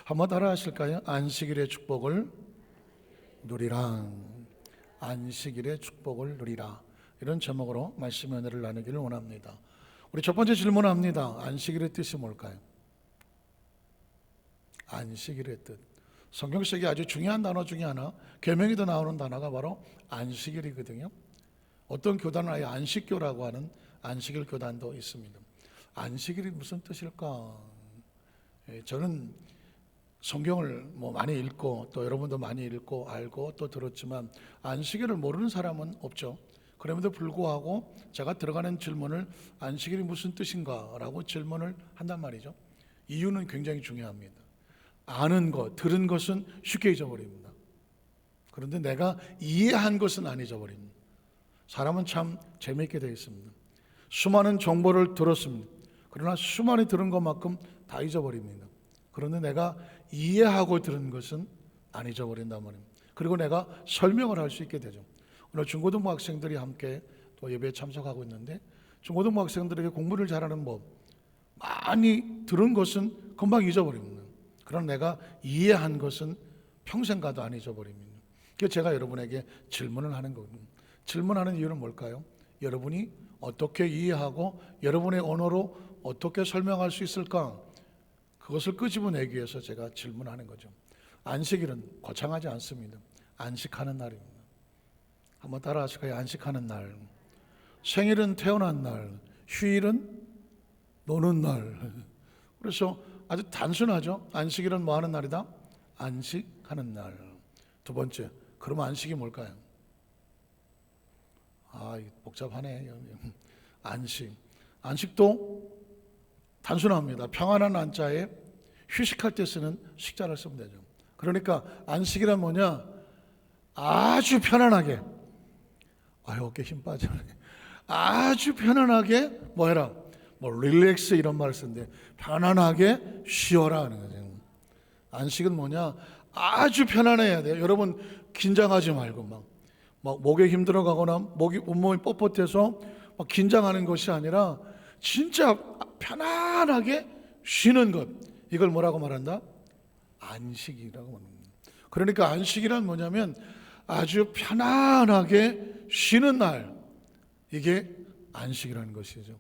한번 따라 하실까요? 안식일의 축복을 누리라. 안식일의 축복을 누리라. 이런 제목으로 말씀 은혜를 나누기를 원합니다. 우리 첫 번째 질문합니다. 안식일의 뜻이 뭘까요? 안식일의 뜻. 성경 속에 아주 중요한 단어 중에 하나, 계명에도 나오는 단어가 바로 안식일이거든요. 어떤 교단은 아예 안식교라고 하는 안식일 교단도 있습니다. 안식일이 무슨 뜻일까? 저는 성경을 많이 읽고 또 여러분도 많이 읽고 알고 또 들었지만 안식일을 모르는 사람은 없죠. 그럼에도 불구하고 제가 들어가는 질문을 안식일이 무슨 뜻인가 라고 질문을 한단 말이죠. 이유는 굉장히 중요합니다. 아는 것, 들은 것은 쉽게 잊어버립니다. 그런데 내가 이해한 것은 안 잊어버립니다. 사람은 참 재미있게 되어 있습니다. 수많은 정보를 들었습니다. 그러나 수많이 들은 것만큼 다 잊어버립니다. 그런데 내가 이해하고 들은 것은 안 잊어버린단 말입니다. 그리고 내가 설명을 할 수 있게 되죠. 오늘 중고등부 학생들이 함께 또 예배에 참석하고 있는데, 중고등부 학생들에게 공부를 잘하는 법, 많이 들은 것은 금방 잊어버립니다. 그러나 내가 이해한 것은 평생 가도 안 잊어버립니다. 그래서 제가 여러분에게 질문을 하는 거거든요. 질문하는 이유는 뭘까요? 여러분이 어떻게 이해하고 여러분의 언어로 어떻게 설명할 수 있을까? 그것을 끄집어내기 위해서 제가 질문하는 거죠. 안식일은 거창하지 않습니다. 안식하는 날입니다. 한번 따라 하실까요? 안식하는 날. 생일은 태어난 날, 휴일은 노는 날. 그래서 아주 단순하죠. 안식일은 뭐 하는 날이다? 안식하는 날. 두 번째, 그러면 안식이 뭘까요? 복잡하네. 안식. 안식도 단순합니다. 평안한 안자에 휴식할 때 쓰는 식자를 쓰면 되죠. 그러니까 안식이란 뭐냐? 아주 편안하게. 어깨 힘 빠지네. 아주 편안하게 뭐 해라? 릴렉스 이런 말을 쓰는데 편안하게 쉬어라 하는 거죠. 안식은 뭐냐? 아주 편안해야 돼요. 여러분 긴장하지 말고 막 목에 힘들어 가거나 온몸이 뻣뻣해서 막 긴장하는 것이 아니라 진짜 편안하게 쉬는 것. 이걸 뭐라고 말한다? 안식이라고 말합니다. 그러니까 안식이란 뭐냐면 아주 편안하게 쉬는 날. 이게 안식이라는 것이죠.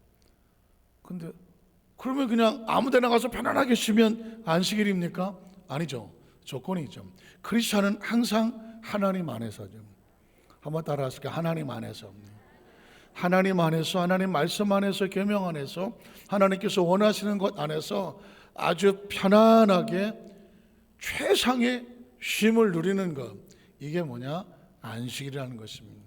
근데 그러면 그냥 아무 데나 가서 편안하게 쉬면 안식일입니까? 아니죠. 조건이 있죠. 크리스찬은 항상 하나님 안에서죠. 한번 따라 하실까요? 하나님 안에서. 하나님 안에서, 하나님 말씀 안에서, 계명 안에서, 하나님께서 원하시는 것 안에서 아주 편안하게 최상의 쉼을 누리는 것. 이게 뭐냐? 안식이라는 것입니다.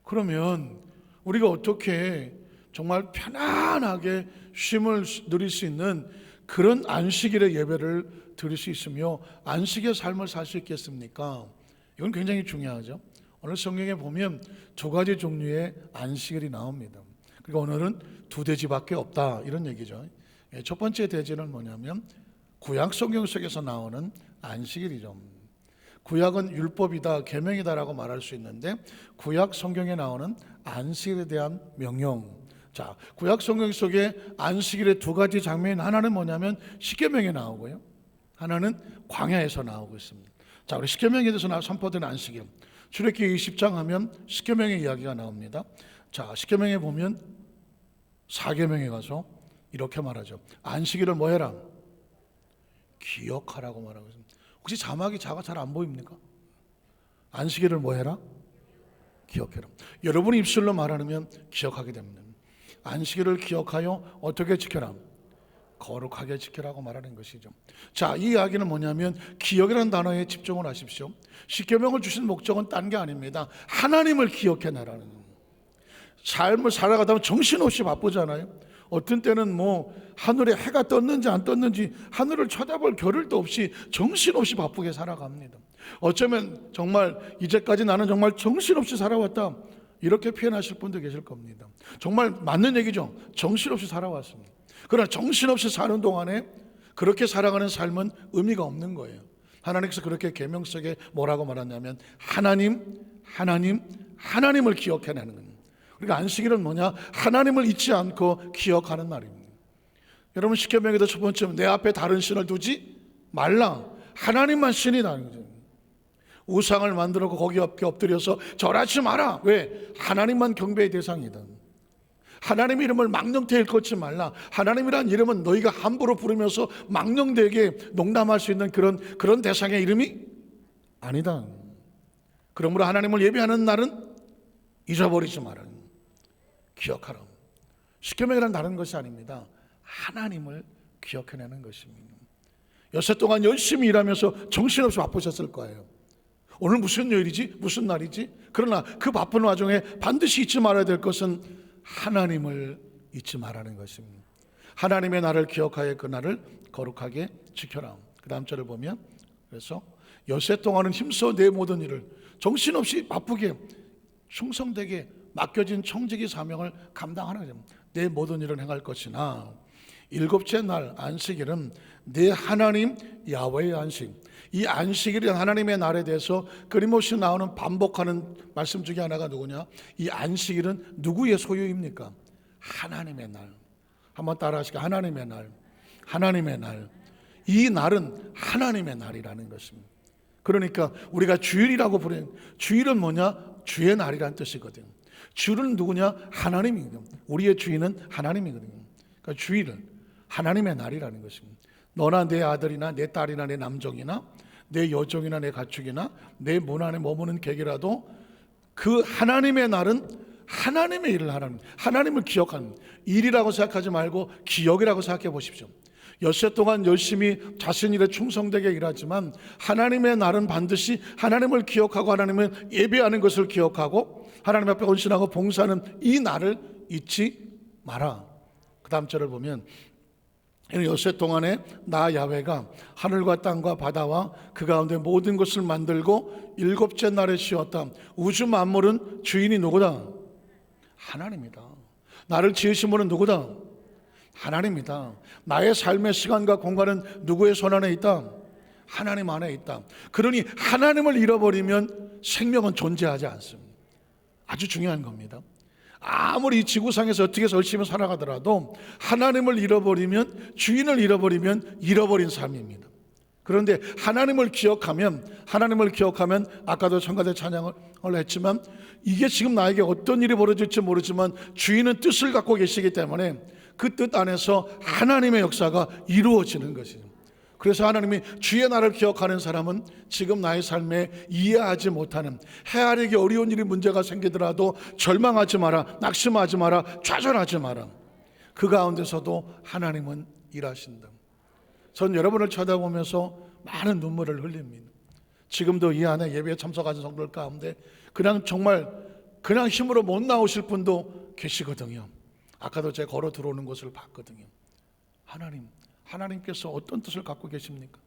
그러면 우리가 어떻게 정말 편안하게 쉼을 누릴 수 있는 그런 안식일의 예배를 드릴 수 있으며 안식의 삶을 살 수 있겠습니까? 이건 굉장히 중요하죠. 오늘 성경에 보면 두 가지 종류의 안식일이 나옵니다. 그리고 오늘은 두 대지밖에 없다 이런 얘기죠. 첫 번째 대지는 뭐냐면 구약 성경 속에서 나오는 안식일이죠. 구약은 율법이다, 계명이다라고 말할 수 있는데 구약 성경에 나오는 안식일에 대한 명령. 자, 구약 성경 속에 안식일의 두 가지 장면, 하나는 뭐냐면 십계명에 나오고요, 하나는 광야에서 나오고 있습니다. 자, 우리 십계명에 대해서 선포된 안식일, 출애굽기 20장 하면 십계명의 이야기가 나옵니다. 자, 십계명에 보면 4계명에 가서 이렇게 말하죠. 안식일을 뭐 해라? 기억하라고 말하고 있습니다. 혹시 자막이 잘 안 보입니까? 안식일을 뭐 해라? 기억해라. 여러분이 입술로 말하면 기억하게 됩니다. 안식일을 기억하여 어떻게 지켜라? 거룩하게 지키라고 말하는 것이죠. 자, 이 이야기는 뭐냐면 기억이라는 단어에 집중을 하십시오. 십계명을 주신 목적은 딴 게 아닙니다. 하나님을 기억해내라는 겁니다. 삶을 살아가다 보면 정신없이 바쁘잖아요. 어떤 때는 하늘에 해가 떴는지 안 떴는지 하늘을 쳐다볼 겨를도 없이 정신없이 바쁘게 살아갑니다. 어쩌면 정말 이제까지 나는 정말 정신없이 살아왔다 이렇게 표현하실 분도 계실 겁니다. 정말 맞는 얘기죠. 정신없이 살아왔습니다. 그러나 정신없이 사는 동안에 그렇게 살아가는 삶은 의미가 없는 거예요. 하나님께서 그렇게 계명 속에 뭐라고 말하냐면 하나님을 기억해내는 겁니다. 그러니까 안식일은 뭐냐? 하나님을 잊지 않고 기억하는 날입니다. 여러분 십계명에도 첫 번째는 내 앞에 다른 신을 두지 말라. 하나님만 신이다. 우상을 만들고 거기 엎드려서 절하지 마라. 왜? 하나님만 경배의 대상이다. 하나님 이름을 망령되이 일컫지 말라. 하나님이란 이름은 너희가 함부로 부르면서 망령되게 농담할 수 있는 그런 대상의 이름이 아니다. 그러므로 하나님을 예배하는 날은 잊어버리지 마라. 기억하라. 십계명이란 다른 것이 아닙니다. 하나님을 기억해내는 것입니다. 여섯 동안 열심히 일하면서 정신없이 바쁘셨을 거예요. 오늘 무슨 요일이지? 무슨 날이지? 그러나 그 바쁜 와중에 반드시 잊지 말아야 될 것은 하나님을 잊지 말라는 것입니다. 하나님의 날을 기억하여 그 날을 거룩하게 지켜라. 그 다음 절을 보면, 그래서 엿새 동안은 힘써 내 모든 일을 정신없이 바쁘게 충성되게 맡겨진 청지기 사명을 감당하는 거죠. 내 모든 일을 행할 것이나 일곱째 날 안식일은 내 하나님 야훼의 안식. 이 안식일이란 하나님의 날에 대해서 끊임없이 나오는 반복하는 말씀 중에 하나가 누구냐? 이 안식일은 누구의 소유입니까? 하나님의 날. 한번 따라 하시죠. 하나님의 날. 하나님의 날. 이 날은 하나님의 날이라는 것입니다. 그러니까 우리가 주일이라고 부르는, 주일은 뭐냐? 주의 날이라는 뜻이거든요. 주는 누구냐? 하나님이거든요. 우리의 주인은 하나님이거든요. 그러니까 주일은 하나님의 날이라는 것입니다. 너나 내 아들이나 내 딸이나 내 남종이나 내 여종이나 내 가축이나 내 문 안에 머무는 객이라도 그 하나님의 날은 하나님의 일을 하라는, 하나님을 기억하는 일이라고 생각하지 말고 기억이라고 생각해 보십시오. 엿새 동안 열심히 자신 일에 충성되게 일하지만 하나님의 날은 반드시 하나님을 기억하고 하나님을 예배하는 것을 기억하고 하나님 앞에 헌신하고 봉사하는 이 날을 잊지 마라. 그 다음 절을 보면 엿새 동안에 나 야훼가 하늘과 땅과 바다와 그 가운데 모든 것을 만들고 일곱째 날에 쉬었다. 우주 만물은 주인이 누구다? 하나님이다. 나를 지으신 분은 누구다? 하나님이다. 나의 삶의 시간과 공간은 누구의 손 안에 있다? 하나님 안에 있다. 그러니 하나님을 잃어버리면 생명은 존재하지 않습니다. 아주 중요한 겁니다. 아무리 이 지구상에서 어떻게 열심히 살아가더라도 하나님을 잃어버리면, 주인을 잃어버리면 잃어버린 삶입니다. 그런데 하나님을 기억하면 아까도 청가대 찬양을 했지만 이게 지금 나에게 어떤 일이 벌어질지 모르지만 주인은 뜻을 갖고 계시기 때문에 그 뜻 안에서 하나님의 역사가 이루어지는 것이죠. 그래서 하나님이 주의 날을 기억하는 사람은 지금 나의 삶에 이해하지 못하는, 헤아리기 어려운 일이 문제가 생기더라도 절망하지 마라, 낙심하지 마라, 좌절하지 마라. 그 가운데서도 하나님은 일하신다. 전 여러분을 쳐다보면서 많은 눈물을 흘립니다. 지금도 이 안에 예배에 참석하는 성도들 가운데 정말 힘으로 못 나오실 분도 계시거든요. 아까도 제가 걸어 들어오는 것을 봤거든요. 하나님께서 어떤 뜻을 갖고 계십니까?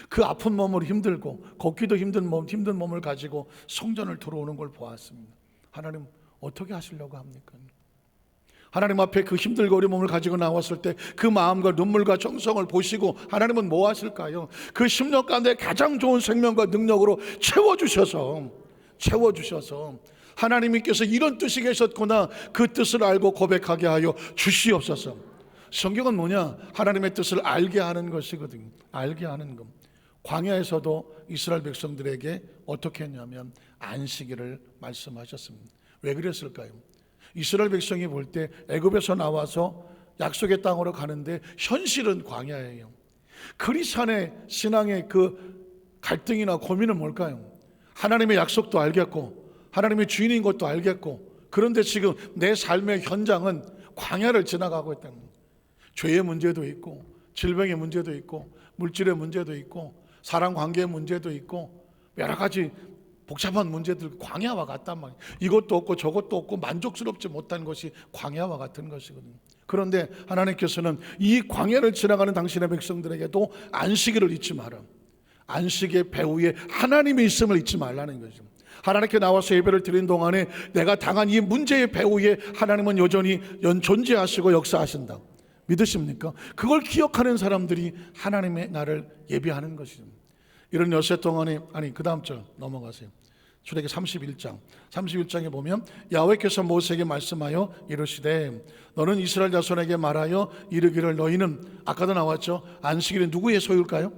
그 아픈 몸을 힘들고 걷기도 힘든 몸을 가지고 성전을 들어오는 걸 보았습니다. 하나님 어떻게 하시려고 합니까? 하나님 앞에 그 힘들고 어려운 몸을 가지고 나왔을 때 그 마음과 눈물과 정성을 보시고 하나님은 뭐 하실까요? 그 10년 가운데 가장 좋은 생명과 능력으로 채워주셔서 하나님께서 이런 뜻이 계셨구나, 그 뜻을 알고 고백하게 하여 주시옵소서. 성경은 뭐냐? 하나님의 뜻을 알게 하는 것이거든요. 알게 하는 것. 광야에서도 이스라엘 백성들에게 어떻게 했냐면 안식일을 말씀하셨습니다. 왜 그랬을까요? 이스라엘 백성이 볼 때 애굽에서 나와서 약속의 땅으로 가는데 현실은 광야예요. 그리스도의 신앙의 그 갈등이나 고민은 뭘까요? 하나님의 약속도 알겠고 하나님의 주인인 것도 알겠고, 그런데 지금 내 삶의 현장은 광야를 지나가고 있다는 거예요. 죄의 문제도 있고 질병의 문제도 있고 물질의 문제도 있고 사람 관계의 문제도 있고 여러 가지 복잡한 문제들, 광야와 같단 말이에요. 이것도 없고 저것도 없고 만족스럽지 못한 것이 광야와 같은 것이거든요. 그런데 하나님께서는 이 광야를 지나가는 당신의 백성들에게도 안식일을 잊지 마라. 안식의 배후에 하나님이 있음을 잊지 말라는 거죠. 하나님께 나와서 예배를 드린 동안에 내가 당한 이 문제의 배후에 하나님은 여전히 존재하시고 역사하신다. 믿으십니까? 그걸 기억하는 사람들이 하나님의 날을 예배하는 것이죠. 이런 엿새 동안에, 그 다음 절 넘어가세요. 출애기 31장에 보면 야훼께서 모세에게 말씀하여 이르시되 너는 이스라엘 자손에게 말하여 이르기를 너희는, 아까도 나왔죠, 안식일은 누구의 소유일까요?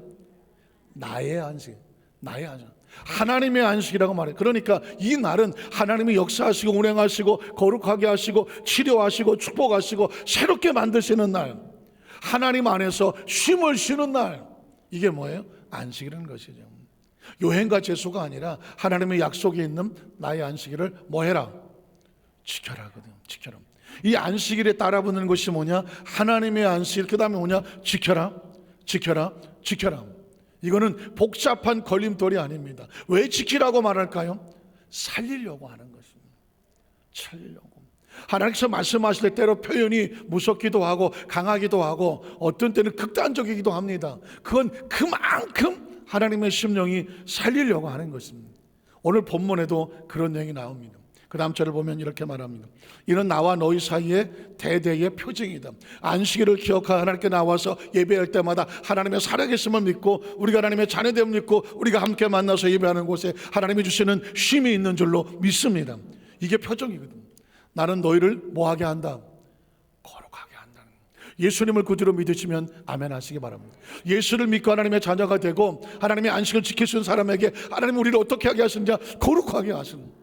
나의 안식, 나의 안식. 하나님의 안식이라고 말해요. 그러니까 이 날은 하나님이 역사하시고 운행하시고 거룩하게 하시고 치료하시고 축복하시고 새롭게 만드시는 날, 하나님 안에서 쉼을 쉬는 날, 이게 뭐예요? 안식이라는 것이죠. 여행과 재수가 아니라 하나님의 약속에 있는 나의 안식일을 뭐 해라? 지켜라 하거든요. 지켜라. 이 안식일에 따라붙는 것이 뭐냐? 하나님의 안식일, 그 다음에 뭐냐? 지켜라, 지켜라, 지켜라. 이거는 복잡한 걸림돌이 아닙니다. 왜 지키라고 말할까요? 살리려고 하는 것입니다. 살리려고. 하나님께서 말씀하실 때 때로 표현이 무섭기도 하고 강하기도 하고 어떤 때는 극단적이기도 합니다. 그건 그만큼 하나님의 심령이 살리려고 하는 것입니다. 오늘 본문에도 그런 내용이 나옵니다. 그 다음 절을 보면 이렇게 말합니다. 이는 나와 너희 사이에 대대의 표징이다. 안식일을 기억하여 하나님께 나와서 예배할 때마다 하나님의 살아계심을 믿고 우리가 하나님의 자녀됨을 믿고 우리가 함께 만나서 예배하는 곳에 하나님이 주시는 쉼이 있는 줄로 믿습니다. 이게 표징이거든요. 나는 너희를 뭐하게 한다? 거룩하게 한다는 거예요. 예수님을 구주로 믿으시면 아멘 하시기 바랍니다. 예수를 믿고 하나님의 자녀가 되고 하나님의 안식을 지킬 수 있는 사람에게 하나님 우리를 어떻게 하게 하시느냐? 거룩하게 하시는 거예요.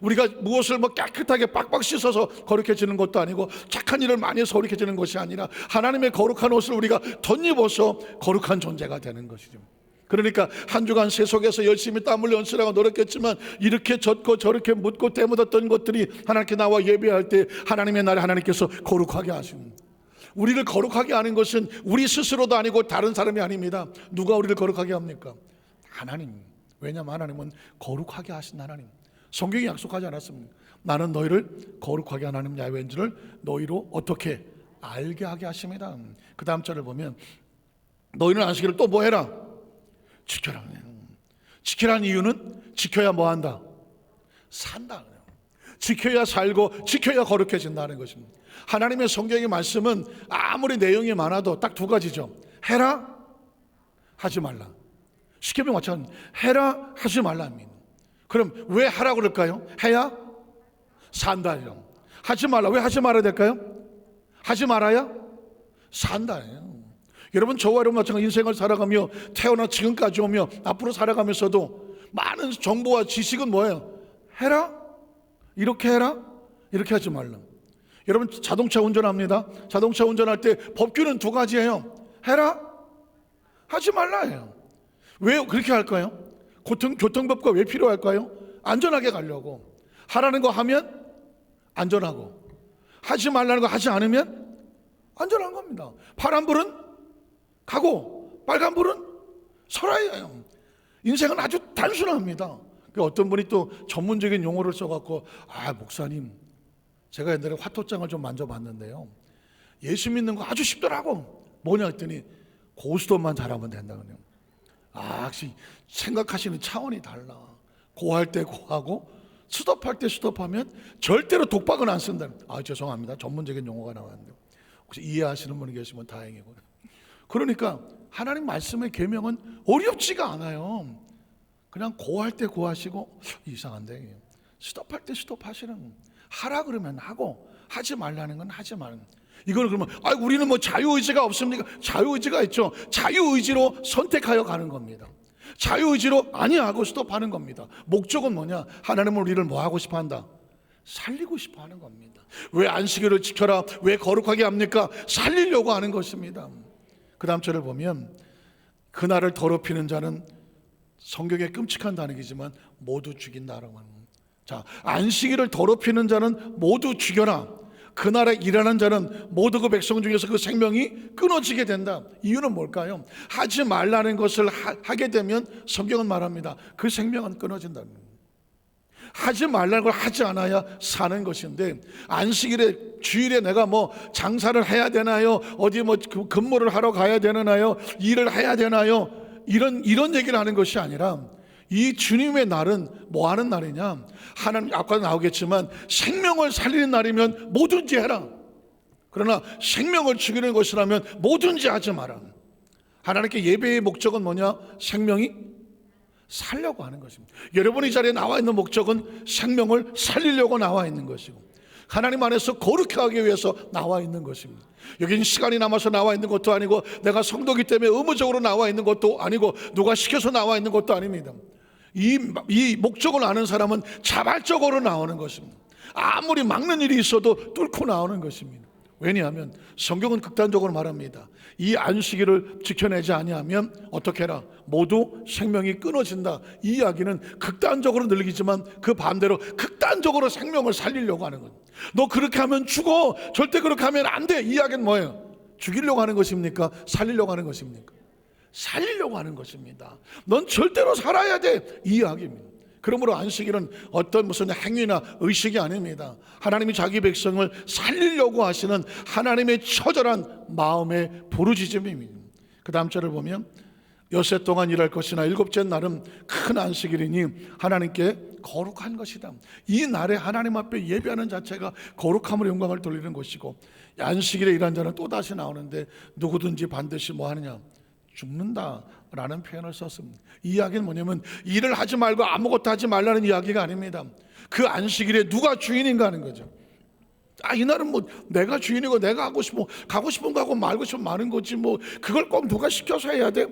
우리가 무엇을 깨끗하게 빡빡 씻어서 거룩해지는 것도 아니고 착한 일을 많이 해서 거룩해지는 것이 아니라 하나님의 거룩한 옷을 우리가 덧입어서 거룩한 존재가 되는 것이죠. 그러니까 한 주간 세속에서 열심히 땀 흘려 연습하고 노력했지만 이렇게 젖고 저렇게 묻고 때묻었던 것들이 하나님께 나와 예배할 때 하나님의 날에 하나님께서 거룩하게 하십니다. 우리를 거룩하게 하는 것은 우리 스스로도 아니고 다른 사람이 아닙니다. 누가 우리를 거룩하게 합니까? 하나님. 왜냐하면 하나님은 거룩하게 하신 하나님. 성경이 약속하지 않았습니까? 나는 너희를 거룩하게 하는 하나님 야훼인 줄을 너희로 어떻게 알게 하게 하십니다. 그 다음 절을 보면 너희는 안식일을 또 뭐 해라? 지켜라. 지키라는 이유는 지켜야 뭐 한다? 산다. 지켜야 살고 지켜야 거룩해진다는 것입니다. 하나님의 성경의 말씀은 아무리 내용이 많아도 딱 두 가지죠. 해라, 하지 말라. 쉽게 보면 마찬가지. 해라, 하지 말라입니다. 그럼 왜 하라고 그럴까요? 해야 산다요. 하지 말라. 왜 하지 말아야 될까요? 하지 말아야 산다예요. 여러분, 저와 여러분 마찬가지 인생을 살아가며 태어나 지금까지 오며 앞으로 살아가면서도 많은 정보와 지식은 뭐예요? 해라, 이렇게 해라, 이렇게 하지 말라. 여러분, 자동차 운전합니다. 자동차 운전할 때 법규는 두 가지예요. 해라, 하지 말라예요. 왜 그렇게 할까요? 교통법과 왜 필요할까요? 안전하게 가려고. 하라는 거 하면 안전하고, 하지 말라는 거 하지 않으면 안전한 겁니다. 파란불은 가고 빨간불은 설아야 해요. 인생은 아주 단순합니다. 어떤 분이 또 전문적인 용어를 써갖고, 목사님, 제가 옛날에 화토장을 좀 만져봤는데요, 예수 믿는 거 아주 쉽더라고. 뭐냐 했더니 고스톱만 잘하면 된다고요. 역시 생각하시는 차원이 달라. 고할 때 고하고 스톱할 때 스톱하면 절대로 독박은 안 쓴다. 죄송합니다. 전문적인 용어가 나왔는데 혹시 이해하시는 분이 계시면 다행이고요. 그러니까 하나님 말씀의 계명은 어렵지가 않아요. 그냥 고할 때 고하시고, 이상한데 스톱할 때 스톱하시는, 하라 그러면 하고 하지 말라는 건 하지 말는. 이걸 그러면 우리는 뭐 자유의지가 없습니까? 자유의지가 있죠. 자유의지로 선택하여 가는 겁니다. 자유의지로 아니하고 스톱하는 겁니다. 목적은 뭐냐? 하나님은 우리를 뭐 하고 싶어 한다? 살리고 싶어 하는 겁니다. 왜 안식일을 지켜라, 왜 거룩하게 합니까? 살리려고 하는 것입니다. 그 다음 절을 보면 그날을 더럽히는 자는, 성경에 끔찍한 단어이지만 모두 죽인다라고 하는 겁니다. 자, 안식일을 더럽히는 자는 모두 죽여라. 그날에 일하는 자는 모두 그 백성 중에서 그 생명이 끊어지게 된다. 이유는 뭘까요? 하지 말라는 것을 하게 되면 성경은 말합니다. 그 생명은 끊어진다는 거예요. 하지 말라는 걸 하지 않아야 사는 것인데, 안식일에 주일에 내가 뭐 장사를 해야 되나요? 어디 뭐 근무를 하러 가야 되나요? 일을 해야 되나요? 이런 얘기를 하는 것이 아니라, 이 주님의 날은 뭐 하는 날이냐? 하나님, 아까 나오겠지만 생명을 살리는 날이면 뭐든지 해라. 그러나 생명을 죽이는 것이라면 뭐든지 하지 마라. 하나님께 예배의 목적은 뭐냐? 생명이 살려고 하는 것입니다. 여러분이 이 자리에 나와 있는 목적은 생명을 살리려고 나와 있는 것이고, 하나님 안에서 거룩해 하기 위해서 나와 있는 것입니다. 여기는 시간이 남아서 나와 있는 것도 아니고 내가 성도기 때문에 의무적으로 나와 있는 것도 아니고 누가 시켜서 나와 있는 것도 아닙니다. 이 목적을 아는 사람은 자발적으로 나오는 것입니다. 아무리 막는 일이 있어도 뚫고 나오는 것입니다. 왜냐하면 성경은 극단적으로 말합니다. 이 안식일을 지켜내지 아니하면 어떻게 해라? 모두 생명이 끊어진다. 이 이야기는 극단적으로 늘리지만 그 반대로 극단적으로 생명을 살리려고 하는 거예요. 너 그렇게 하면 죽어. 절대 그렇게 하면 안 돼. 이 이야기는 뭐예요? 죽이려고 하는 것입니까? 살리려고 하는 것입니까? 살리려고 하는 것입니다. 넌 절대로 살아야 돼. 이 이야기입니다. 그러므로 안식일은 어떤 무슨 행위나 의식이 아닙니다. 하나님이 자기 백성을 살리려고 하시는 하나님의 처절한 마음의 부르짖음입니다. 그 다음 절을 보면 엿새 동안 일할 것이나 일곱째 날은 큰 안식일이니 하나님께 거룩한 것이다. 이 날에 하나님 앞에 예배하는 자체가 거룩함으로 영광을 돌리는 것이고, 안식일에 일한 자는 또다시 나오는데 누구든지 반드시 뭐 하느냐? 죽는다 라는 표현을 썼습니다. 이 이야기는 뭐냐면 일을 하지 말고 아무것도 하지 말라는 이야기가 아닙니다. 그 안식일에 누가 주인인가 하는 거죠. 이날은 뭐 내가 주인이고 내가 하고 싶고 가고 싶은 거 하고 말고 싶으면 마는 거지 뭐 그걸 꼭 누가 시켜서 해야 돼?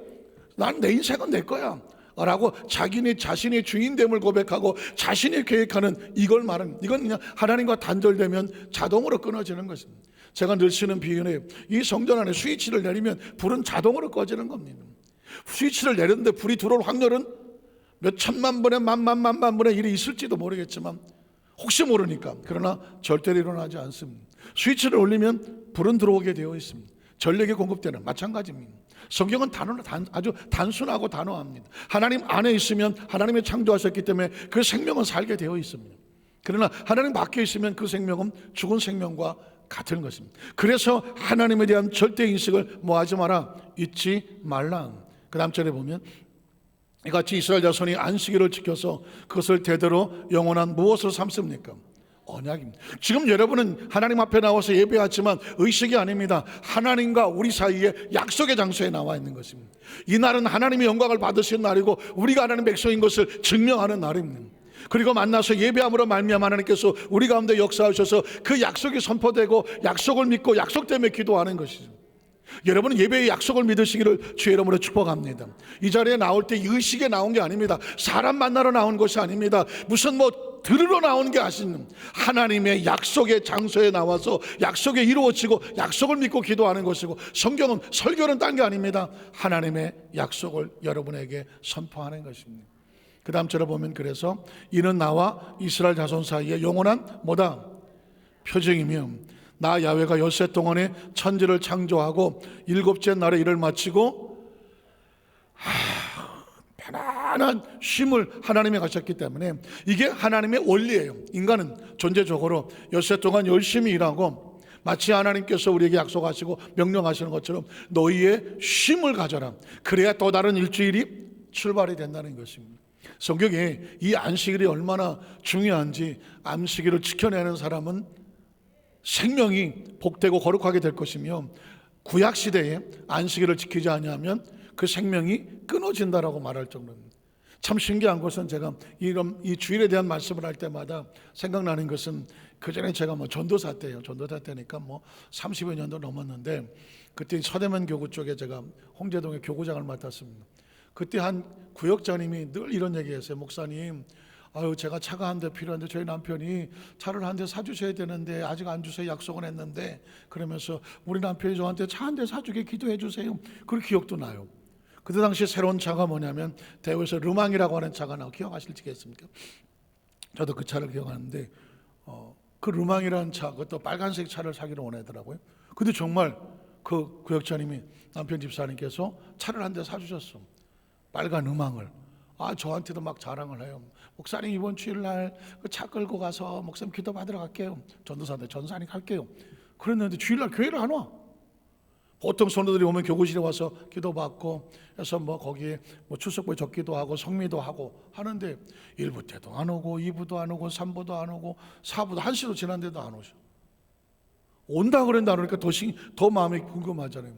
난 내 인생은 내 거야 라고 자신의 주인됨을 고백하고 자신이 계획하는 이걸 말하는, 이건 그냥 하나님과 단절되면 자동으로 끊어지는 것입니다. 제가 늘 쓰는 비유는 이 성전 안에 스위치를 내리면 불은 자동으로 꺼지는 겁니다. 스위치를 내렸는데 불이 들어올 확률은 몇 천만 분의 만만 분의 일이 있을지도 모르겠지만 혹시 모르니까, 그러나 절대로 일어나지 않습니다. 스위치를 올리면 불은 들어오게 되어 있습니다. 전력이 공급되는 마찬가지입니다. 성경은 아주 단순하고 단호합니다. 하나님 안에 있으면 하나님이 창조하셨기 때문에 그 생명은 살게 되어 있습니다. 그러나 하나님 밖에 있으면 그 생명은 죽은 생명과 같은 것입니다. 그래서 하나님에 대한 절대 인식을 뭐 하지 마라? 잊지 말라. 그 다음 절에 보면 이같이 이스라엘 자손이 안식일을 지켜서 그것을 대대로 영원한 무엇을 삼습니까? 언약입니다. 지금 여러분은 하나님 앞에 나와서 예배하지만 의식이 아닙니다. 하나님과 우리 사이에 약속의 장소에 나와 있는 것입니다. 이 날은 하나님의 영광을 받으신 날이고 우리가 하나님 백성인 것을 증명하는 날입니다. 그리고 만나서 예배함으로 말미암아 하나님께서 우리 가운데 역사하셔서 그 약속이 선포되고 약속을 믿고 약속 때문에 기도하는 것이죠. 여러분은 예배의 약속을 믿으시기를 주의 이름으로 축복합니다. 이 자리에 나올 때 의식에 나온 게 아닙니다. 사람 만나러 나온 것이 아닙니다. 무슨 뭐 들으러 나온 게 아니라 하나님의 약속의 장소에 나와서 약속이 이루어지고 약속을 믿고 기도하는 것이고, 성경은 설교는 딴 게 아닙니다. 하나님의 약속을 여러분에게 선포하는 것입니다. 그 다음 절에 보면 그래서 이는 나와 이스라엘 자손 사이에 영원한 뭐다? 표징이며 나 야훼가 엿새 동안에 천지를 창조하고 일곱째 날에 일을 마치고 편안한 쉼을 하나님이 가셨기 때문에 이게 하나님의 원리예요. 인간은 존재적으로 엿새 동안 열심히 일하고 마치 하나님께서 우리에게 약속하시고 명령하시는 것처럼 너희의 쉼을 가져라. 그래야 또 다른 일주일이 출발이 된다는 것입니다. 성경에 이 안식일이 얼마나 중요한지, 안식일을 지켜내는 사람은 생명이 복되고 거룩하게 될 것이며 구약시대에 안식일을 지키지 아니하면 그 생명이 끊어진다라고 말할 정도입니다. 참 신기한 것은 제가 이 주일에 대한 말씀을 할 때마다 생각나는 것은 그전에 제가 뭐 전도사 때니까 뭐 30여 년도 넘었는데 그때 서대문 교구 쪽에 제가 홍제동의 교구장을 맡았습니다. 그때 한 구역장님이 늘 이런 얘기했어요. 목사님, 제가 차가 한 대 필요한데 저희 남편이 차를 한 대 사주셔야 되는데 아직 안 주세요. 약속은 했는데, 그러면서 우리 남편이 저한테 차 한 대 사주게 기도해 주세요. 그 기억도 나요. 그때 당시 새로운 차가 뭐냐면 대구에서 르망이라고 하는 차가 나고, 기억하실지겠습니까? 저도 그 차를 기억하는데 그 르망이라는 차, 그것도 빨간색 차를 사기로 원하더라고요. 근데 정말 그 구역장님이 남편 집사님께서 차를 한 대 사주셨어. 빨간 음악을. 저한테도 막 자랑을 해요. 목사님 이번 주일날 그 차 끌고 가서 목사님 기도 받으러 갈게요. 전도사인데 전사님 갈게요. 그랬는데 주일날 교회를 안 와. 보통 성도들이 오면 교구실에 와서 기도 받고 해서 뭐 거기에 뭐 출석부에 적기도 하고 성미도 하고 하는데 1부 때도 안 오고 2부도 안 오고 3부도 안 오고 4부도 1시도 지났는데도 안 오셔. 온다 그런다 그러니까 더 마음이 궁금하잖아요.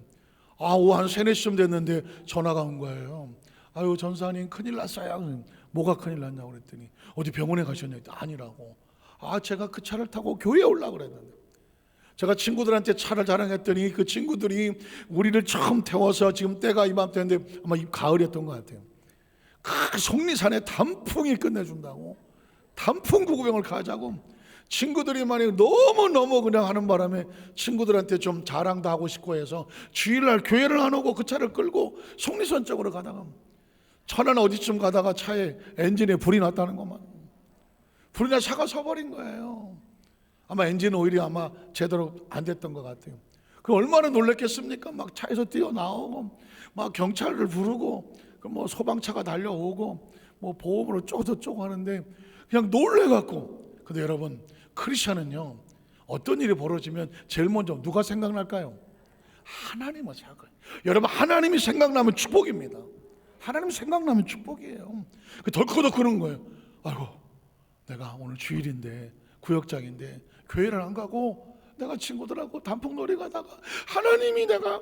오후 한 3, 4시쯤 됐는데 전화가 온 거예요. 전사님 큰일 났어요. 뭐가 큰일 났냐고 그랬더니 어디 병원에 가셨냐고. 아니라고. 제가 그 차를 타고 교회에 올라고 그랬는데, 제가 친구들한테 차를 자랑했더니 그 친구들이 우리를 처음 태워서, 지금 때가 이맘때인데 아마 가을이었던 것 같아요, 그 속리산에 단풍이 끝내준다고, 단풍 구경을 가자고 친구들이 만약 너무너무 그냥 하는 바람에 친구들한테 좀 자랑도 하고 싶고 해서 주일날 교회를 안 오고 그 차를 끌고 속리산 쪽으로 가다가 천안 어디쯤 가다가 차에 엔진에 불이 났다는 것만, 불이 나 차가 서버린 거예요. 아마 엔진 오일이 아마 제대로 안 됐던 것 같아요. 그 얼마나 놀랬겠습니까? 막 차에서 뛰어나오고 막 경찰을 부르고 뭐 소방차가 달려오고 뭐 보험으로 쪼고 하는데 그냥 놀래갖고. 근데 여러분, 크리스천은요, 어떤 일이 벌어지면 제일 먼저 누가 생각날까요? 하나님을 생각해요. 여러분, 하나님이 생각나면 축복입니다. 하나님이 생각나면 축복이에요. 덜컥덜컥 그런 거예요. 아이고, 내가 오늘 주일인데, 구역장인데 교회를 안 가고 내가 친구들하고 단풍놀이 가다가 하나님이 내가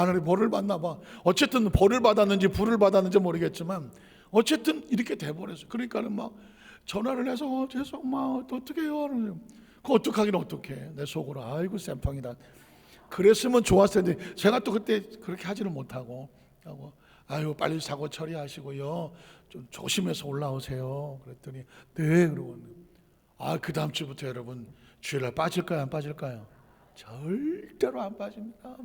하나님 벌을 받나 봐. 어쨌든 벌을 받았는지 불을 받았는지 모르겠지만 어쨌든 이렇게 돼버렸어요. 그러니까는 막 전화를 해서 죄송 막 어떻게 해요? 그거 어떡하긴 어떡해. 내 속으로 아이고 쌤팡이다. 그랬으면 좋았을 텐데 제가 또 그때 그렇게 하지는 못하고 아유 빨리 사고 처리하시고요, 좀 조심해서 올라오세요. 그랬더니 네 그러고 그 다음 주부터 여러분 주일날 빠질까요 안 빠질까요? 절대로 안 빠집니다.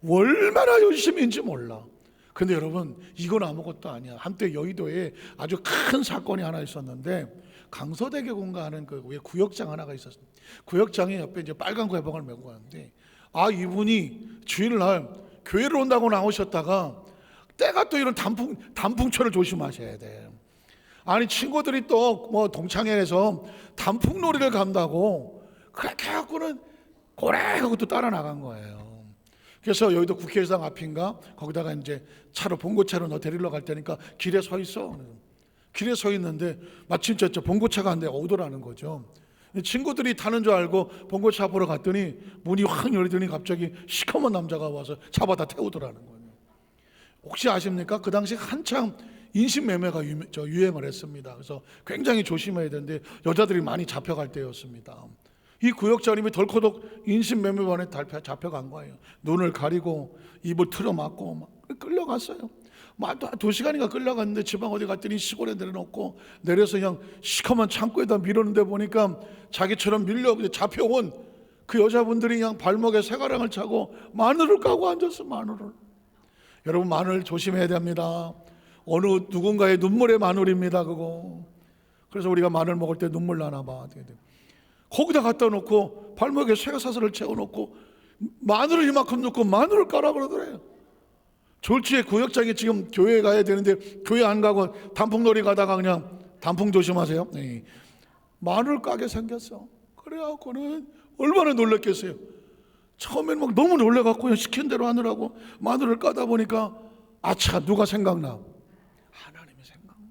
얼마나 열심인지 몰라. 근데 여러분, 이건 아무것도 아니야. 한때 여의도에 아주 큰 사건이 하나 있었는데, 강서대교공가 하는 그 구역장 하나가 있었어요. 구역장이 옆에 이제 빨간 괴방을 메고 가는데, 이분이 주일날 교회를 온다고 나오셨다가 때가 또 이런 단풍철을 조심하셔야 돼. 아니 친구들이 또 뭐 동창회에서 단풍놀이를 간다고 그렇게 해갖고는 고래하고 또 따라 나간 거예요. 그래서 여의도 국회의사당 앞인가 거기다가 이제 차로 봉고차로 너 데리러 갈 테니까 길에 서 있어. 길에 서 있는데 마침 저 봉고차가 한 대 오더라는 거죠. 친구들이 타는 줄 알고 봉고차 앞으로 갔더니 문이 확 열리더니 갑자기 시커먼 남자가 와서 잡아다 태우더라는 거예요. 혹시 아십니까? 그 당시 한창 인신매매가 유행을 했습니다. 그래서 굉장히 조심해야 되는데 여자들이 많이 잡혀갈 때였습니다. 이 구역장님이 덜커덕 인신매매반에 잡혀간 거예요. 눈을 가리고 입을 틀어막고 막 끌려갔어요. 막 2시간인가 끌려갔는데 지방 어디 갔더니 시골에 내려놓고 내려서 그냥 시커먼 창고에다 밀었는데 보니까 자기처럼 밀려 잡혀온 그 여자분들이 그냥 발목에 새가랑을 차고 마늘을 까고 앉았어. 마늘을. 여러분, 마늘 조심해야 됩니다. 어느 누군가의 눈물의 마늘입니다 그거. 그래서 우리가 마늘 먹을 때 눈물 나나 봐. 거기다 갖다 놓고 발목에 쇠사슬을 채워놓고 마늘을 이만큼 넣고 마늘을 까라 그러더래요. 졸지에 구역장이 지금 교회에 가야 되는데 교회 안 가고 단풍놀이 가다가 그냥 단풍 조심하세요. 네. 마늘 까게 생겼어. 그래갖고는 얼마나 놀랐겠어요. 처음에는 막 너무 놀래갖고 그냥 시킨 대로 하느라고 마늘을 까다 보니까 아차, 누가 생각나? 하나님이 생각나.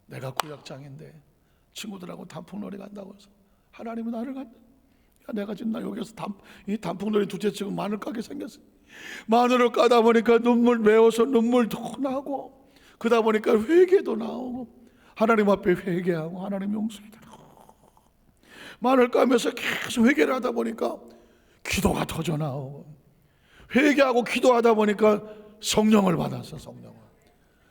내가 구역장인데 친구들하고 단풍놀이 간다고 해서 하나님은 나를 간다. 내가 지금 여기서 이 단풍놀이 두째 치고 마늘 까게 생겼어. 마늘을 까다 보니까 눈물 매워서 눈물도 나고, 그러다 보니까 회개도 나오고, 하나님 앞에 회개하고 하나님 용서해달라고. 마늘 까면서 계속 회개를 하다 보니까 기도가 터져 나오고, 회개하고 기도하다 보니까 성령을 받았어.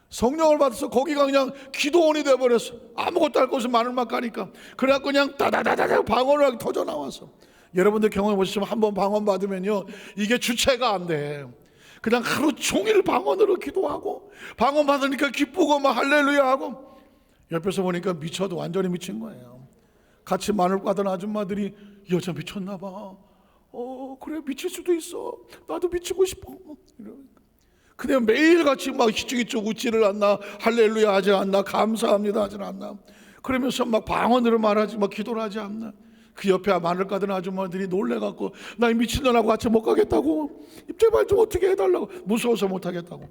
성령을 받아서 거기가 그냥 기도원이 돼버렸어. 아무것도 할 것 없이 마늘만 까니까. 그래갖고 그냥 다다다다다 방언을 터져 나왔어. 여러분들 경험해 보시면 한번 방언 받으면요, 이게 주체가 안 돼. 그냥 하루 종일 방언으로 기도하고 방언 받으니까 기쁘고 막 할렐루야 하고, 옆에서 보니까 미쳐도 완전히 미친 거예요. 같이 마늘 까던 아줌마들이 이 여자 미쳤나 봐. 그래 미칠 수도 있어. 나도 미치고 싶어. 이러니까. 그냥 매일같이 막 희죽희죽 웃지를 않나, 할렐루야 하지 않나, 감사합니다 하지 않나, 그러면서 막 방언으로 말하지, 막 기도를 하지 않나. 그 옆에 마늘 까던 아줌마들이 놀래갖고 나 미친년하고 같이 못 가겠다고, 제발 좀 어떻게 해달라고, 무서워서 못 하겠다고.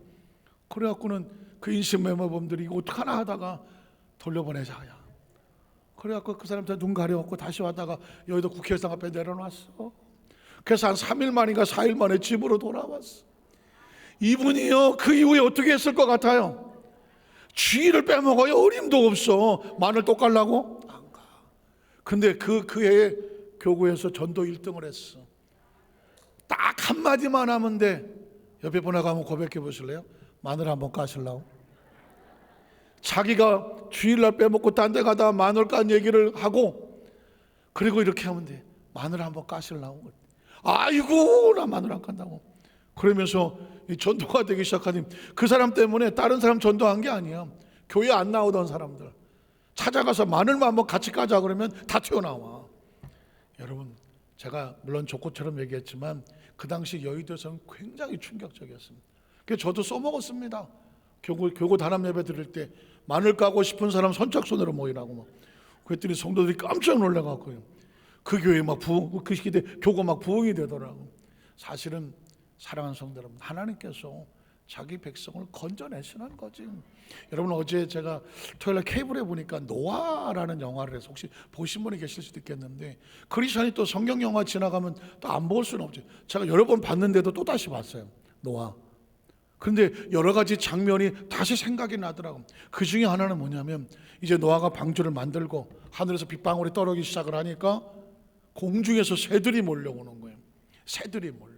그래갖고는 그 인신매매범들이 이거 어떡하나 하다가 돌려보내자. 그래갖고 그 사람한테 눈 가려갖고 다시 왔다가 여의도 국회의사당 앞에 내려놨어. 그래서 한 3일 만인가 4일 만에 집으로 돌아왔어. 이분이요, 그 이후에 어떻게 했을 것 같아요? 주일을 빼먹어요. 어림도 없어. 마늘 또 깔라고? 안 가. 근데 그 해에 교구에서 전도 1등을 했어. 딱 한마디만 하면 돼. 옆에 분하고 한번 고백해 보실래요? 마늘 한번 까실라고? 자기가 주일날 빼먹고 딴 데 가다 마늘 깐 얘기를 하고, 그리고 이렇게 하면 돼. 마늘 한번 까실라고? 아이고, 나 마늘 안 깐다고. 그러면서 이 전도가 되기 시작하니, 그 사람 때문에 다른 사람 전도한 게 아니야. 교회 안 나오던 사람들 찾아가서 마늘만 한번 같이 까자 그러면 다 튀어나와. 여러분, 제가 물론 조코처럼 얘기했지만 그 당시 여의도에서는 굉장히 충격적이었습니다. 그래서 저도 써먹었습니다. 교구 단합 예배 드릴 때 마늘 까고 싶은 사람 선착순으로 모이라고 막. 그랬더니 성도들이 깜짝 놀라갖고요. 그 교회 막 그 시대 교구 막 부흥이 되더라고. 사실은 사랑하는 성도 여러분, 하나님께서 자기 백성을 건져내시는 거지. 여러분, 어제 제가 토요일날 케이블에 보니까 노아라는 영화를 해서 혹시 보신 분이 계실 수도 있겠는데, 크리스천이 또 성경 영화 지나가면 또 안 볼 수는 없죠. 제가 여러 번 봤는데도 또 다시 봤어요, 노아. 그런데 여러 가지 장면이 다시 생각이 나더라고요. 그 중에 하나는 뭐냐면, 이제 노아가 방주를 만들고 하늘에서 빗방울이 떨어지기 시작을 하니까 공중에서 새들이 몰려오는 거예요. 새들이 몰려와.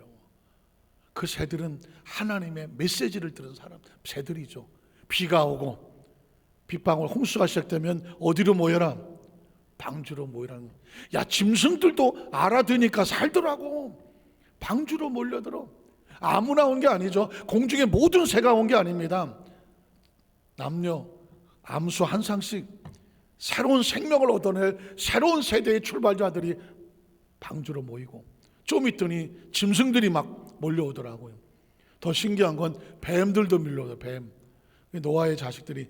그 새들은 하나님의 메시지를 들은 사람, 새들이죠. 비가 오고 빗방울 홍수가 시작되면 어디로 모여라? 방주로 모이라는 거예요. 야, 짐승들도 알아듣으니까 살더라고. 방주로 몰려들어. 아무나 온 게 아니죠. 공중에 모든 새가 온 게 아닙니다. 남녀 암수 한 쌍씩 새로운 생명을 얻어낼 새로운 세대의 출발자들이 방주로 모이고, 좀 있더니 짐승들이 막 몰려오더라고요. 더 신기한 건 뱀들도 밀려오더라고요. 뱀. 노아의 자식들이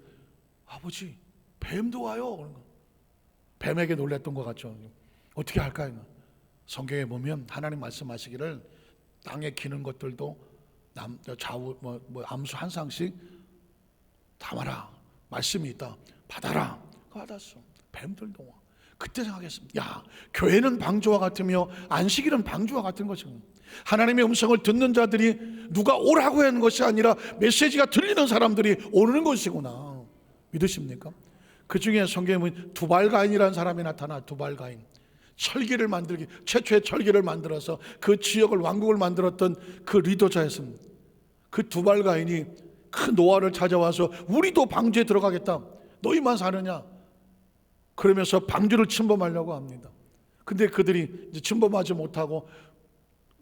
아버지 뱀도 와요. 그런 거. 뱀에게 놀랬던 것 같죠. 어떻게 할까요? 성경에 보면 하나님 말씀하시기를 땅에 기는 것들도 좌우 암수 한 쌍씩 담아라. 말씀이 있다. 받아라. 받았어. 뱀들도 와. 그때 생각했습니다. 야, 교회는 방주와 같으며 안식일은 방주와 같은 것입니다. 하나님의 음성을 듣는 자들이 누가 오라고 하는 것이 아니라 메시지가 들리는 사람들이 오는 것이구나. 믿으십니까? 그 중에 성경에 보면 두발가인이라는 사람이 나타나. 두발가인. 철기를 만들기, 최초의 철기를 만들어서 그 지역을, 왕국을 만들었던 그 리더자였습니다. 그 두발가인이 그 노아를 찾아와서 우리도 방주에 들어가겠다. 너희만 사느냐? 그러면서 방주를 침범하려고 합니다. 근데 그들이 이제 침범하지 못하고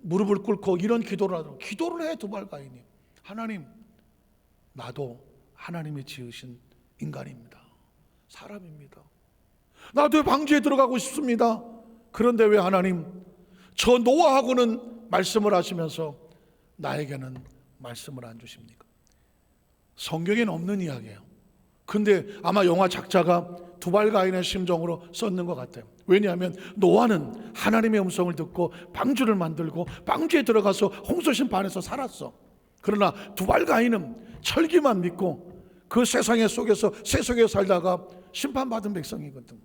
무릎을 꿇고 이런 기도를 하더라고요. 기도를 해, 두발가인이. 하나님, 나도 하나님이 지으신 인간입니다. 사람입니다. 나도 방주에 들어가고 싶습니다. 그런데 왜 하나님, 저 노아하고는 말씀을 하시면서 나에게는 말씀을 안 주십니까? 성경에는 없는 이야기예요. 근데 아마 영화 작자가 두발가인의 심정으로 썼는 것 같아요. 왜냐하면 노아는 하나님의 음성을 듣고 방주를 만들고 방주에 들어가서 홍수 심판에서 살았어. 그러나 두발가인은 철기만 믿고 그 세상의 속에서 새 속에 살다가 심판받은 백성이거든.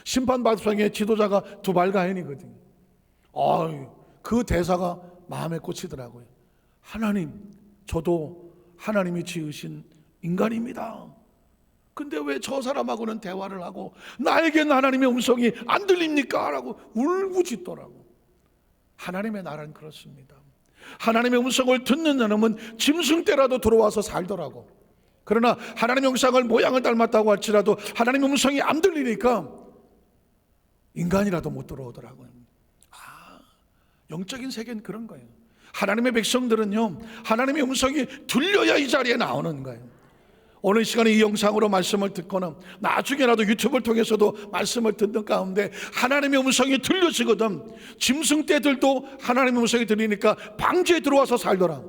심판받은 백성의 지도자가 두발가인이거든. 그 대사가 마음에 꽂히더라고요. 하나님, 저도 하나님이 지으신 인간입니다. 근데 왜 저 사람하고는 대화를 하고 나에게는 하나님의 음성이 안 들립니까? 라고 울부짖더라고. 하나님의 나라는 그렇습니다. 하나님의 음성을 듣는 사람은 짐승떼라도 들어와서 살더라고. 그러나 하나님의 형상을 모양을 닮았다고 할지라도 하나님의 음성이 안 들리니까 인간이라도 못 들어오더라고요. 영적인 세계는 그런 거예요. 하나님의 백성들은요, 하나님의 음성이 들려야 이 자리에 나오는 거예요. 오늘 시간에 이 영상으로 말씀을 듣거나 나중에라도 유튜브를 통해서도 말씀을 듣는 가운데 하나님의 음성이 들려지거든. 짐승떼들도 하나님의 음성이 들리니까 방주에 들어와서 살더라.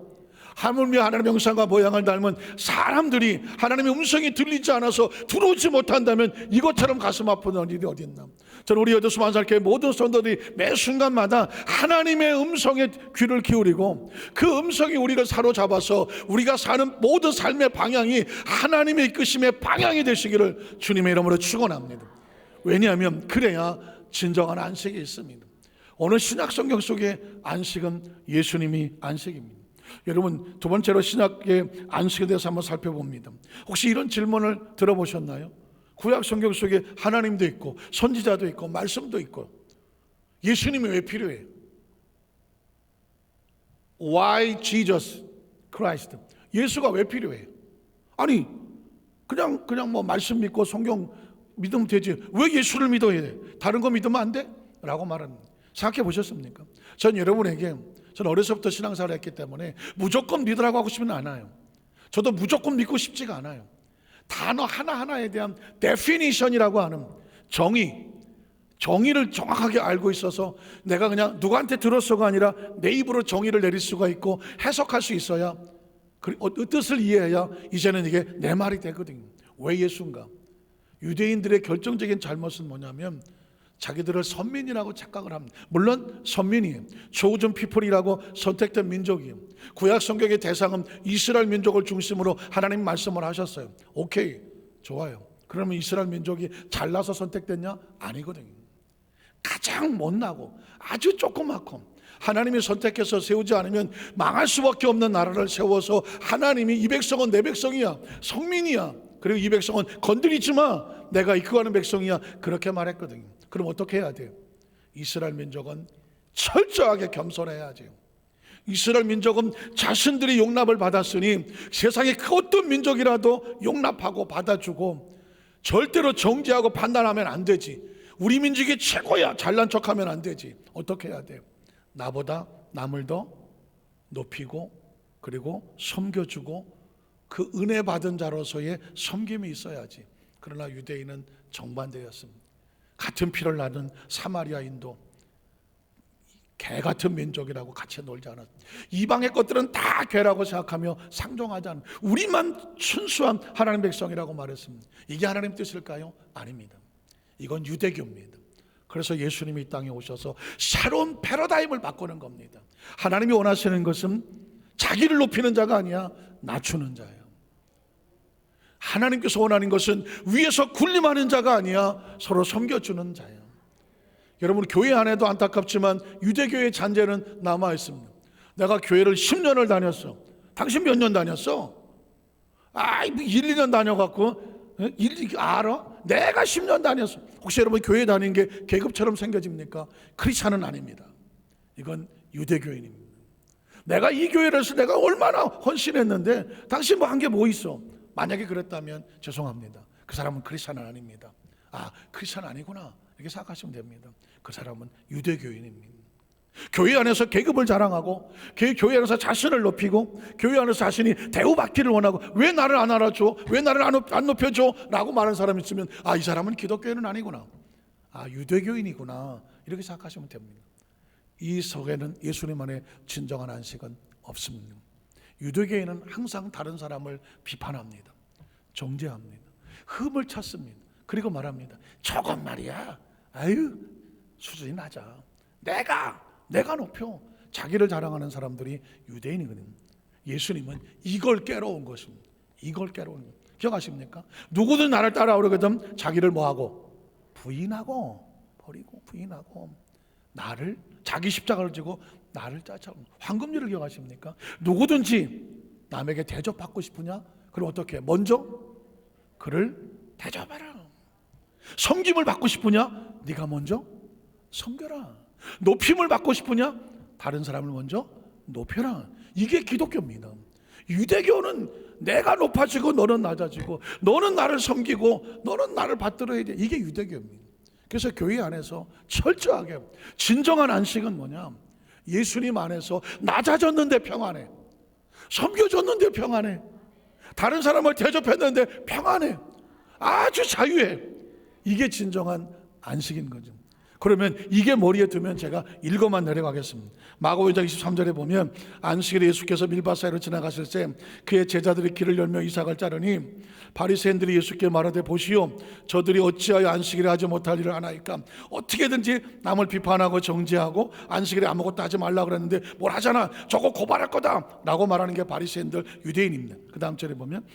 하물며 하나님의 형상과 모양을 닮은 사람들이 하나님의 음성이 들리지 않아서 들어오지 못한다면 이것처럼 가슴 아픈 일이 어디 있나. 저는 우리 여덟 수만살교회 모든 성도들이 매 순간마다 하나님의 음성에 귀를 기울이고 그 음성이 우리를 사로잡아서 우리가 사는 모든 삶의 방향이 하나님의 이끄심의 방향이 되시기를 주님의 이름으로 축원합니다. 왜냐하면 그래야 진정한 안식이 있습니다. 오늘 신약 성경 속의 안식은 예수님이 안식입니다. 여러분, 두 번째로 신약의 안식에 대해서 한번 살펴봅니다. 혹시 이런 질문을 들어보셨나요? 구약 성경 속에 하나님도 있고 선지자도 있고 말씀도 있고. 예수님이 왜 필요해? Why Jesus Christ? 예수가 왜 필요해? 아니 그냥 뭐 말씀 믿고 성경 믿으면 되지 왜 예수를 믿어야 돼? 다른 거 믿으면 안 돼? 라고 말합니다. 생각해 보셨습니까? 전 여러분에게, 전 어려서부터 신앙생활을 했기 때문에 무조건 믿으라고 하고 싶지는 않아요. 저도 무조건 믿고 싶지가 않아요. 단어 하나하나에 대한 definition이라고 하는 정의를 정확하게 알고 있어서 내가 그냥 누구한테 들었어가 아니라 내 입으로 정의를 내릴 수가 있고 해석할 수 있어야, 뜻을 이해해야 이제는 이게 내 말이 되거든요. 왜 예수인가? 유대인들의 결정적인 잘못은 뭐냐면 자기들을 선민이라고 착각을 합니다. 물론 선민이에요. chosen people이라고 선택된 민족이에요. 구약 성경의 대상은 이스라엘 민족을 중심으로 하나님 말씀을 하셨어요. 오케이, 좋아요. 그러면 이스라엘 민족이 잘나서 선택됐냐? 아니거든요. 가장 못나고 아주 조그맣고 하나님이 선택해서 세우지 않으면 망할 수밖에 없는 나라를 세워서 하나님이 이 백성은 내 백성이야, 성민이야, 그리고 이 백성은 건드리지 마, 내가 이끌어가는 백성이야, 그렇게 말했거든요. 그럼 어떻게 해야 돼요? 이스라엘 민족은 철저하게 겸손해야죠. 이스라엘 민족은 자신들이 용납을 받았으니 세상의 그 어떤 민족이라도 용납하고 받아주고 절대로 정죄하고 판단하면 안 되지. 우리 민족이 최고야, 잘난 척하면 안 되지. 어떻게 해야 돼요? 나보다 남을 더 높이고 그리고 섬겨주고 그 은혜 받은 자로서의 섬김이 있어야지. 그러나 유대인은 정반대였습니다. 같은 피를 나는 사마리아인도 개 같은 민족이라고 같이 놀지 않았습니다. 이방의 것들은 다 개라고 생각하며 상종하지 않은 우리만 순수한 하나님 백성이라고 말했습니다. 이게 하나님 뜻일까요? 아닙니다. 이건 유대교입니다. 그래서 예수님이 이 땅에 오셔서 새로운 패러다임을 바꾸는 겁니다. 하나님이 원하시는 것은 자기를 높이는 자가 아니야, 낮추는 자예요. 하나님께서 원하는 것은 위에서 군림하는 자가 아니야, 서로 섬겨주는 자예요. 여러분, 교회 안에도 안타깝지만 유대교의 잔재는 남아있습니다. 내가 교회를 10년을 다녔어. 당신 몇 년 다녔어? 1, 2년 다녀갖고 알아? 내가 10년 다녔어. 혹시 여러분 교회 다니는 게 계급처럼 생겨집니까? 크리스찬은 아닙니다. 이건 유대교인입니다. 내가 이 교회를 해서 내가 얼마나 헌신했는데 당신 뭐 한 게 뭐 있어? 만약에 그랬다면 죄송합니다. 그 사람은 크리스찬은 아닙니다. 크리스찬 아니구나 이렇게 생각하시면 됩니다. 그 사람은 유대교인입니다. 교회 안에서 계급을 자랑하고 교회 안에서 자신을 높이고 교회 안에서 자신이 대우받기를 원하고 왜 나를 안 알아줘? 왜 나를 안 높여줘? 라고 말하는 사람이 있으면 이 사람은 기독교인은 아니구나, 유대교인이구나 이렇게 생각하시면 됩니다. 이 속에는 예수님 안에 진정한 안식은 없습니다. 유대교인은 항상 다른 사람을 비판합니다. 정죄합니다. 흠을 찾습니다. 그리고 말합니다. 저건 말이야, 수준이 낮아, 내가 높여. 자기를 자랑하는 사람들이 유대인이거든요. 예수님은 이걸 깨러온 것입니다. 이걸 깨러온 것. 기억하십니까? 누구든 나를 따라오려거든 자기를 뭐하고? 부인하고 버리고 부인하고 나를, 자기 십자가를 지고 나를 따라. 황금률을 기억하십니까? 누구든지 남에게 대접받고 싶으냐? 그럼 어떻게 해? 먼저 그를 대접하라. 섬김을 받고 싶으냐? 네가 먼저 섬겨라. 높임을 받고 싶으냐? 다른 사람을 먼저 높여라. 이게 기독교입니다. 유대교는 내가 높아지고 너는 낮아지고 너는 나를 섬기고 너는 나를 받들어야 돼. 이게 유대교입니다. 그래서 교회 안에서 철저하게 진정한 안식은 뭐냐? 예수님 안에서 낮아졌는데 평안해, 섬겨줬는데 평안해, 다른 사람을 대접했는데 평안해, 아주 자유해. 이게 진정한 안식인 거죠. 그러면 이게 머리에 두면 제가 읽어만 내려가겠습니다. 마가복음 2장 23절에 보면 안식일에 예수께서 밀밭 사이로 지나가실 때 그의 제자들이 길을 열며 이삭을 자르니 바리새인들이 예수께 말하되 보시오, 저들이 어찌하여 안식일에 하지 못할 일을 하나이까? 어떻게든지 남을 비판하고 정죄하고 안식일에 아무것도 하지 말라 그랬는데 뭘 하잖아, 저거 고발할 거다 라고 말하는 게 바리새인들, 유대인입니다. 그 다음 절에 보면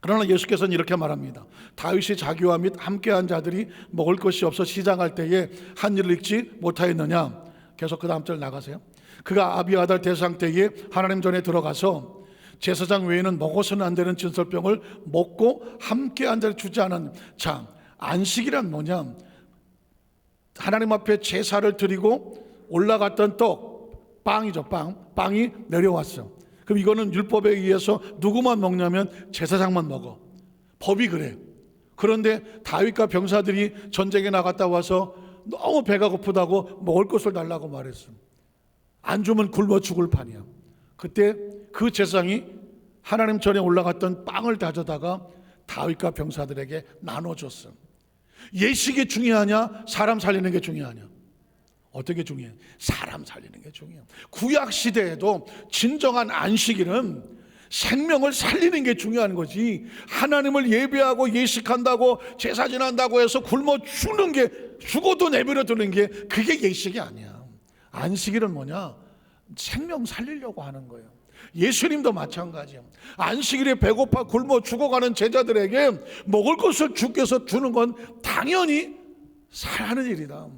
그러나 예수께서는 이렇게 말합니다. 다윗이 자기와 및 함께한 자들이 먹을 것이 없어 시장할 때에 한 일을 읽지 못하였느냐? 계속 그 다음 절 나가세요. 그가 아비아달 대상 때에 하나님 전에 들어가서 제사장 외에는 먹어서는 안 되는 진설병을 먹고 함께 앉아 주지 않은. 자, 안식이란 뭐냐? 하나님 앞에 제사를 드리고 올라갔던 떡, 빵이죠. 빵이 내려왔어. 그럼 이거는 율법에 의해서 누구만 먹냐면 제사장만 먹어. 법이 그래. 그런데 다윗과 병사들이 전쟁에 나갔다 와서 너무 배가 고프다고 먹을 것을 달라고 말했어. 안 주면 굶어 죽을 판이야. 그때 그 제사장이 하나님 전에 올라갔던 빵을 다져다가 다윗과 병사들에게 나눠줬어. 예식이 중요하냐? 사람 살리는 게 중요하냐? 어떻게 중요해? 사람 살리는 게 중요해. 구약 시대에도 진정한 안식일은 생명을 살리는 게 중요한 거지, 하나님을 예배하고 예식한다고 제사 지낸다고 해서 굶어 죽는 게, 죽어도 내버려 두는 게 그게 예식이 아니야. 안식일은 뭐냐? 생명 살리려고 하는 거예요. 예수님도 마찬가지예요. 안식일에 배고파 굶어 죽어가는 제자들에게 먹을 것을 주께서 주는 건 당연히 사랑하는 일이다.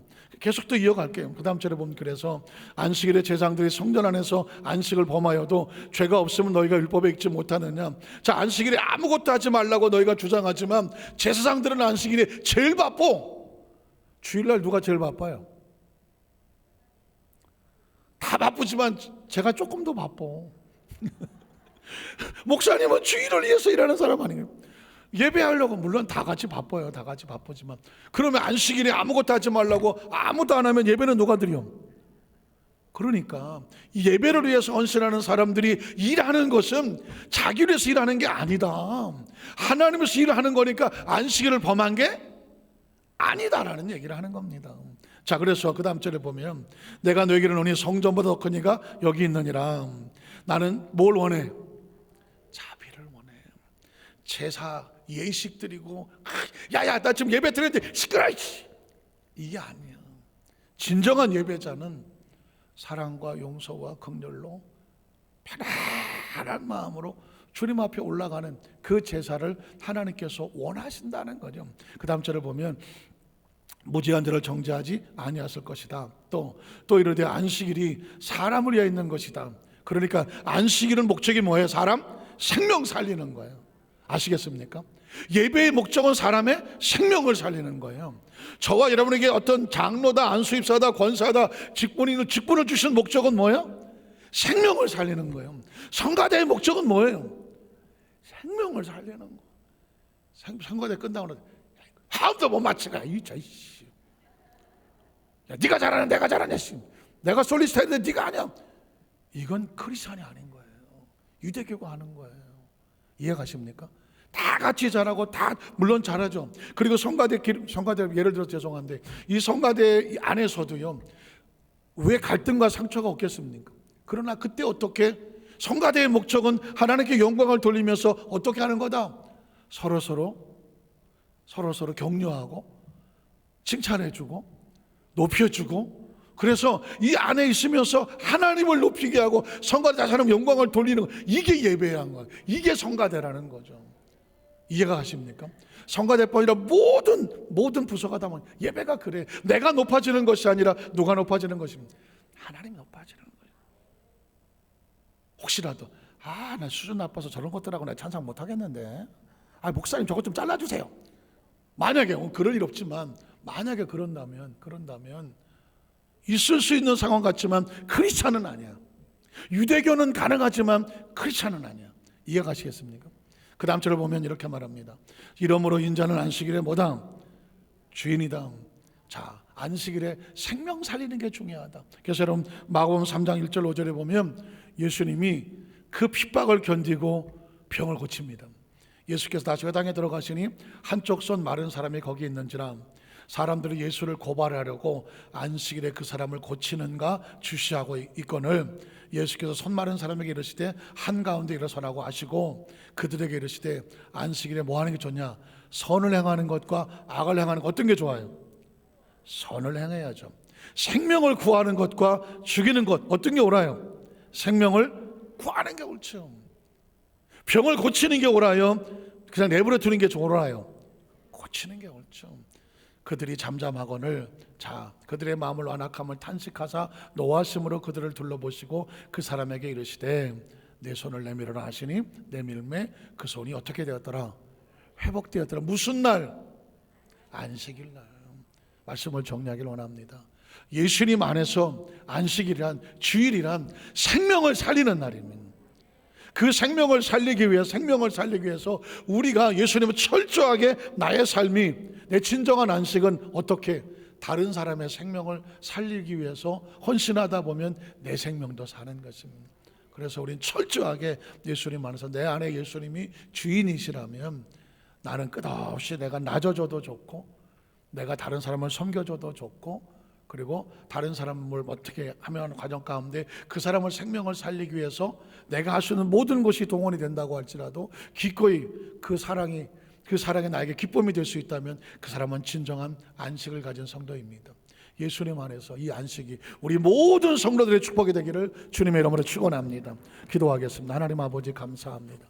계속 또 이어갈게요. 그 다음 절에 보면, 그래서 안식일에 제사장들이 성전 안에서 안식을 범하여도 죄가 없으면 너희가 율법에 읽지 못하느냐. 자, 안식일에 아무것도 하지 말라고 너희가 주장하지만 제사장들은 안식일에 제일 바빠. 주일날 누가 제일 바빠요? 다 바쁘지만 제가 조금 더 바빠. 목사님은 주일을 위해서 일하는 사람 아니에요? 예배하려고 물론 다 같이 바빠요. 다 같이 바쁘지만, 그러면 안식일에 아무것도 하지 말라고 아무도 안 하면 예배는 누가 드려? 그러니까 이 예배를 위해서 헌신하는 사람들이 일하는 것은 자기를 위해서 일하는 게 아니다. 하나님을 위해서 일하는 거니까 안식일을 범한 게 아니다라는 얘기를 하는 겁니다. 자, 그래서 그 다음 절에 보면, 내가 너에게는 오니 성전보다 더 큰 이가 여기 있느니라. 나는 뭘 원해? 자비를 원해. 제사 예식 드리고, 야야 나 지금 예배 드렸는데 시끄러워, 이게 아니야. 진정한 예배자는 사랑과 용서와 긍휼로 편안한 마음으로 주님 앞에 올라가는 그 제사를 하나님께서 원하신다는 거죠. 그 다음 절을 보면, 무지한 자를 정죄하지 아니하실 것이다. 또 이르되 안식일이 사람을 위하여 있는 것이다. 그러니까 안식일은 목적이 뭐예요? 사람 생명 살리는 거예요. 아시겠습니까? 예배의 목적은 사람의 생명을 살리는 거예요. 저와 여러분에게 어떤 장로다, 안수입사다, 권사다, 직분을 주신 목적은 뭐예요? 생명을 살리는 거예요. 성가대의 목적은 뭐예요? 생명을 살리는 거. 성가대 끝나고 하나도 못 맞추가. 야, 네가 잘하냐 내가 잘하냐, 내가 솔리스트 했는데 네가 아냐. 이건 크리스천이 아닌 거예요. 유대교가 하는 거예요. 이해가십니까? 다 같이 잘하고, 다 물론 잘하죠. 그리고 성가대 예를 들어 죄송한데, 이 성가대 안에서도요, 왜 갈등과 상처가 없겠습니까? 그러나 그때 어떻게, 성가대의 목적은 하나님께 영광을 돌리면서 어떻게 하는 거다? 서로 격려하고 칭찬해주고 높여주고, 그래서 이 안에 있으면서 하나님을 높이게 하고 성가대 자신의 영광을 돌리는 거, 이게 예배한 거예요. 이게 성가대라는 거죠. 이해가 가십니까? 성가대뿐 아니라 모든 부서가 다 예배가 그래. 내가 높아지는 것이 아니라 누가 높아지는 것입니다. 하나님이 높아지는 거예요. 혹시라도 나 수준 나빠서 저런 것들하고 나 찬양 못하겠는데, 목사님 저것 좀 잘라주세요. 만약에 그럴 일 없지만, 만약에 그런다면 있을 수 있는 상황 같지만 크리스찬은 아니야. 유대교는 가능하지만 크리스찬은 아니야. 이해가시겠습니까? 그 다음 절을 보면 이렇게 말합니다. 이러므로 인자는 안식일에 뭐다? 주인이다. 자, 안식일에 생명 살리는 게 중요하다. 그래서 여러분 마가복음 3장 1절 5절에 보면 예수님이 그 핍박을 견디고 병을 고칩니다. 예수께서 다시 회당에 들어가시니 한쪽 손 마른 사람이 거기 있는지라. 사람들이 예수를 고발하려고 안식일에 그 사람을 고치는가 주시하고 있거늘, 예수께서 손 마른 사람에게 이르시되 한가운데 일어서라고 하시고 그들에게 이르시되 안식일에 뭐 하는 게 좋냐? 선을 행하는 것과 악을 행하는 것, 어떤 게 좋아요? 선을 행해야죠. 생명을 구하는 것과 죽이는 것, 어떤 게 옳아요? 생명을 구하는 게 옳죠. 병을 고치는 게 옳아요? 그냥 내버려 두는 게 옳아요? 고치는 게 옳죠. 그들이 잠잠하거늘, 자, 그들의 마음을 완악함을 탄식하사 노하심으로 그들을 둘러보시고 그 사람에게 이르시되 내 손을 내밀어라 하시니 내밀매 그 손이 어떻게 되었더라? 회복되었더라. 무슨 날? 안식일 날. 말씀을 정리하길 원합니다. 예수님 안에서 안식일이란, 주일이란 생명을 살리는 날입니다. 그 생명을 살리기 위해서 우리가 예수님은 철저하게 나의 삶이, 내 진정한 안식은 어떻게 다른 사람의 생명을 살리기 위해서 헌신하다 보면 내 생명도 사는 것입니다. 그래서 우리는 철저하게 예수님 안에서, 내 안에 예수님이 주인이시라면 나는 끝없이 내가 낮아져도 좋고, 내가 다른 사람을 섬겨줘도 좋고, 그리고 다른 사람을 어떻게 하면 과정 가운데 그 사람을 생명을 살리기 위해서 내가 할 수 있는 모든 것이 동원이 된다고 할지라도 기꺼이 그 사랑이 나에게 기쁨이 될 수 있다면 그 사람은 진정한 안식을 가진 성도입니다. 예수님 안에서 이 안식이 우리 모든 성도들의 축복이 되기를 주님의 이름으로 축원합니다. 기도하겠습니다. 하나님 아버지 감사합니다.